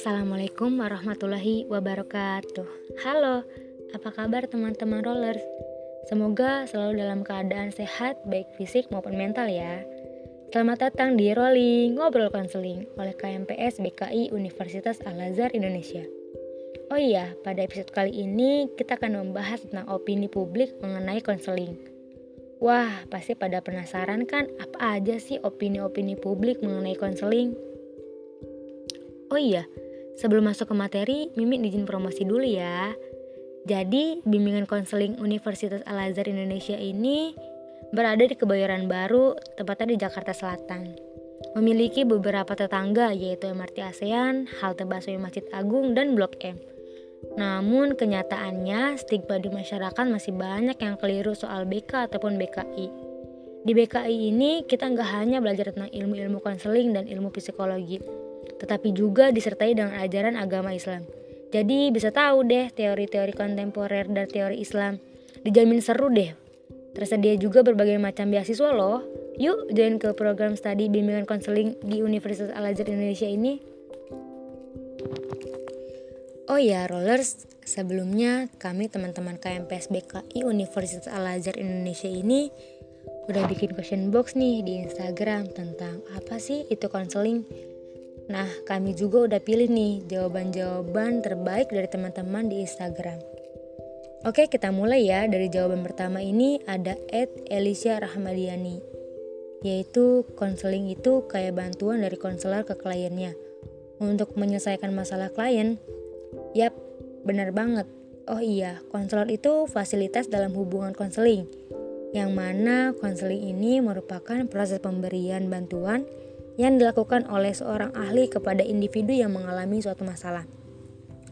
Assalamualaikum warahmatullahi wabarakatuh. Halo, apa kabar teman-teman rollers? Semoga selalu dalam keadaan sehat baik fisik maupun mental ya. Selamat datang di Rolling Ngobrol Konseling oleh KMPS BKI Universitas Al-Azhar Indonesia. Oh iya, pada episode kali ini kita akan membahas tentang opini publik mengenai konseling. Wah, pasti pada penasaran kan apa aja sih opini-opini publik mengenai konseling? Oh iya, sebelum masuk ke materi, Mimin izin promosi dulu ya. Jadi, bimbingan konseling Universitas Al-Azhar Indonesia ini berada di Kebayoran Baru, tepatnya di Jakarta Selatan. Memiliki beberapa tetangga yaitu MRT ASEAN, halte busway Masjid Agung, dan Blok M. Namun kenyataannya stigma di masyarakat masih banyak yang keliru soal BK ataupun BKI. Di BKI ini kita nggak hanya belajar tentang ilmu-ilmu konseling dan ilmu psikologi, tetapi juga disertai dengan ajaran agama Islam. Jadi bisa tahu deh teori-teori kontemporer dan teori Islam. Dijamin seru deh. Tersedia juga berbagai macam beasiswa loh. Yuk join ke program studi bimbingan konseling di Universitas Al-Azhar Indonesia ini. Oh ya rollers, sebelumnya kami teman-teman KMPS BKI Universitas Al-Azhar Indonesia ini udah bikin question box nih di Instagram tentang apa sih itu konseling. Nah, kami juga udah pilih nih jawaban-jawaban terbaik dari teman-teman di Instagram. Oke, kita mulai ya. Dari jawaban pertama ini ada @Elisha Rahmadiani, yaitu konseling itu kayak bantuan dari konselor ke kliennya untuk menyelesaikan masalah klien. Yap, benar banget. Oh iya, konselor itu fasilitas dalam hubungan konseling, yang mana konseling ini merupakan proses pemberian bantuan yang dilakukan oleh seorang ahli kepada individu yang mengalami suatu masalah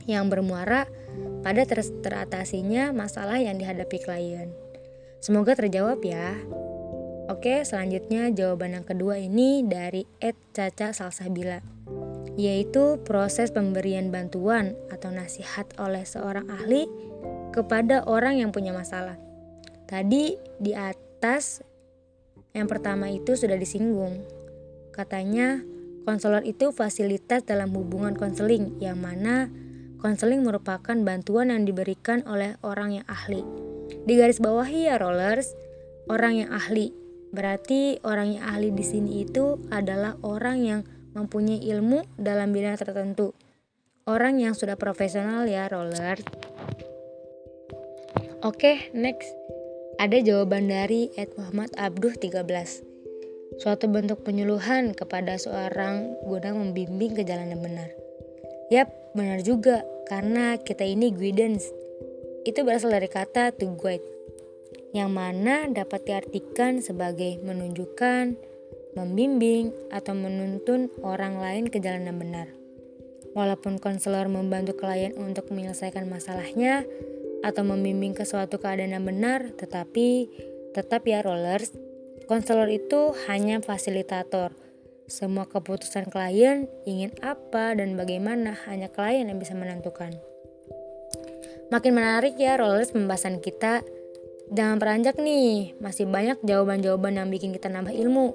yang bermuara pada teratasinya masalah yang dihadapi klien. Semoga terjawab ya. Oke, selanjutnya jawaban yang kedua ini dari @Caca Salsabila, yaitu proses pemberian bantuan atau nasihat oleh seorang ahli kepada orang yang punya masalah. Tadi di atas yang pertama itu sudah disinggung. Katanya konselor itu fasilitas dalam hubungan konseling, yang mana konseling merupakan bantuan yang diberikan oleh orang yang ahli. Di garis bawahi ya rollers, orang yang ahli. Berarti orang yang ahli di sini itu adalah orang yang mempunyai ilmu dalam bidang tertentu. Orang yang sudah profesional ya rollers. Oke, next. Ada jawaban dari @Muhammad Abduh 13. Suatu bentuk penyuluhan kepada seorang guna membimbing ke jalan yang benar. Yap, benar juga, karena kita ini guidance. Itu berasal dari kata to guide, yang mana dapat diartikan sebagai menunjukkan, membimbing, atau menuntun orang lain ke jalan yang benar. Walaupun konselor membantu klien untuk menyelesaikan masalahnya atau membimbing ke suatu keadaan yang benar, tetapi tetap ya rollers, konselor itu hanya fasilitator. Semua keputusan klien ingin apa dan bagaimana hanya klien yang bisa menentukan. Makin menarik ya rollers pembahasan kita. Jangan beranjak nih, masih banyak jawaban-jawaban yang bikin kita nambah ilmu.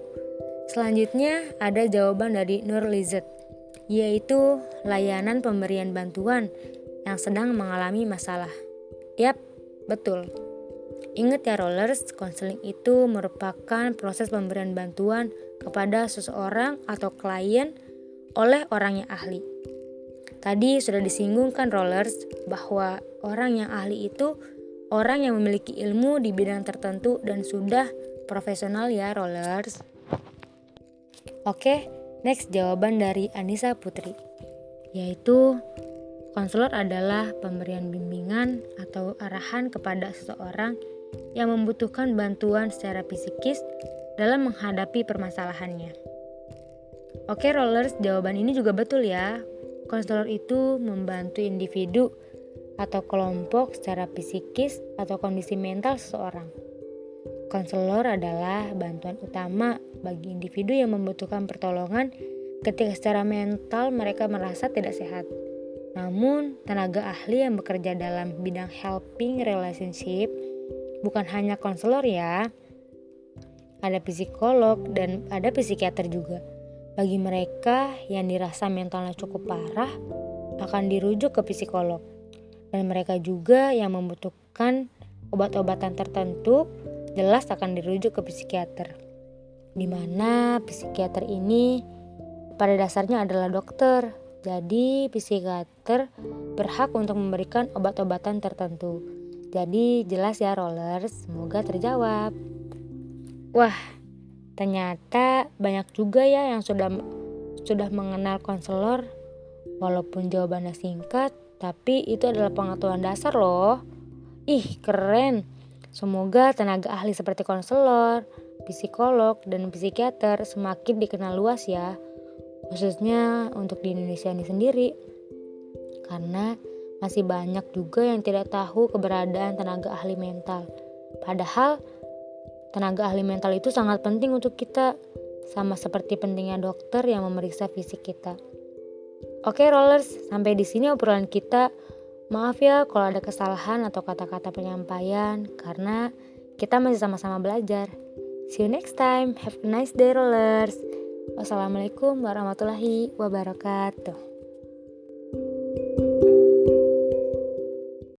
Selanjutnya ada jawaban dari Nur Lizet, yaitu layanan pemberian bantuan yang sedang mengalami masalah. Yap, betul. Ingat ya rollers, konseling itu merupakan proses pemberian bantuan kepada seseorang atau klien oleh orang yang ahli. Tadi sudah disinggung kan rollers, bahwa orang yang ahli itu orang yang memiliki ilmu di bidang tertentu dan sudah profesional ya rollers. Oke, next jawaban dari Anissa Putri, yaitu konselor adalah pemberian bimbingan atau arahan kepada seseorang yang membutuhkan bantuan secara psikis dalam menghadapi permasalahannya. Oke rollers, jawaban ini juga betul ya. Konselor itu membantu individu atau kelompok secara psikis atau kondisi mental seseorang. Konselor adalah bantuan utama bagi individu yang membutuhkan pertolongan ketika secara mental mereka merasa tidak sehat. Namun, tenaga ahli yang bekerja dalam bidang helping relationship bukan hanya konselor ya. Ada psikolog dan ada psikiater juga. Bagi mereka yang dirasa mentalnya cukup parah, akan dirujuk ke psikolog. Dan mereka juga yang membutuhkan obat-obatan tertentu jelas akan dirujuk ke psikiater. Di mana psikiater ini pada dasarnya adalah dokter. Jadi psikiater berhak untuk memberikan obat-obatan tertentu. Jadi jelas ya Rollers, semoga terjawab. Wah, ternyata banyak juga ya yang sudah mengenal konselor. Walaupun jawabannya singkat, tapi itu adalah pengetahuan dasar loh. Ih, keren. Semoga tenaga ahli seperti konselor, psikolog, dan psikiater semakin dikenal luas ya. Khususnya untuk di Indonesia ini sendiri. Karena masih banyak juga yang tidak tahu keberadaan tenaga ahli mental. Padahal tenaga ahli mental itu sangat penting untuk kita. Sama seperti pentingnya dokter yang memeriksa fisik kita. Oke Rollers, sampai di sini obrolan kita. Maaf ya kalau ada kesalahan atau kata-kata penyampaian, karena kita masih sama-sama belajar. See you next time. Have a nice day Rollers. Wassalamualaikum warahmatullahi wabarakatuh.